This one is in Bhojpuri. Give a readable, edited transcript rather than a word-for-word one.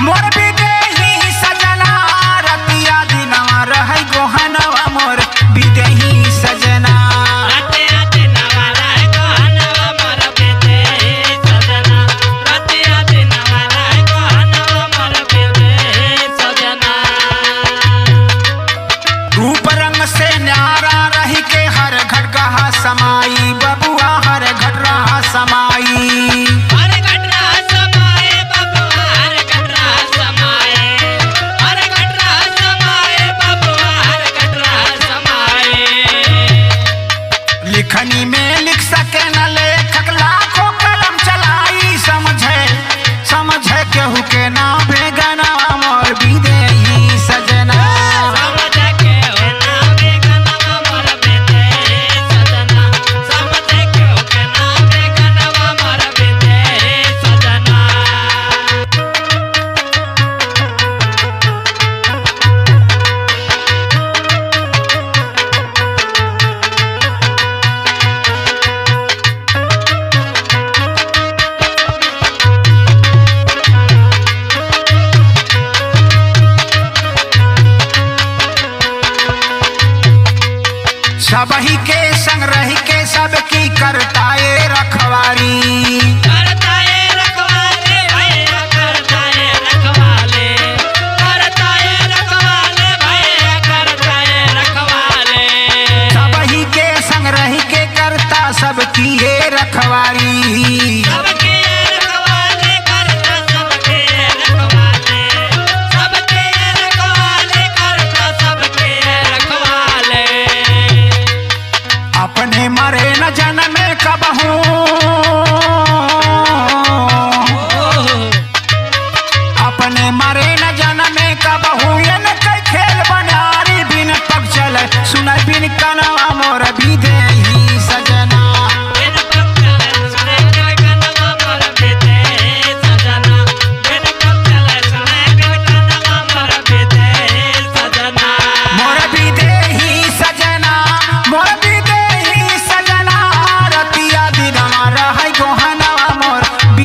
मोर बिदेही सजना रतिया दिनवा रहै गोहनवा मोर बिदेही सजना रतिया दिनवा रहै गोहनवा मोर बिदेही सजना रतिया दिनवा रहै गोहनवा मोर बिदेही सजना रूप रंग से न्यारा रही के हर घट गहा समाई बबुआ हर घट रहा समाई हर घट रहा समाए बबुआ हर घट रहा समाए हर घट रहा समाए बबुआ हर घट रहा समाए लिखनी में लिख सके न लेखक लाखों कलम चलाई समझे समझे केहू के ना बेगना मोर बिदेही सजना समझ के हो ना बेगनवा मोर बिदेही सजना समझ के हो के ना बेगनवा मोर बिदेही सजना सबही के संग रही के सबकी करताए रखवारी करताए रखवाले भैया करताए रखवाले करताए रखवाले भैया करताए रखवाले सबही के संग रही के करता सबकी ये रखवारी सबके रखवाले करता सबके रखवाले सबके रखवाले करता सबके रखवाले अपने मरे न जन्म कबहू अपने मरे न जन्म कबहू ये न कई खेल बनारी बिन पग चले सुन बिन कनवा मोर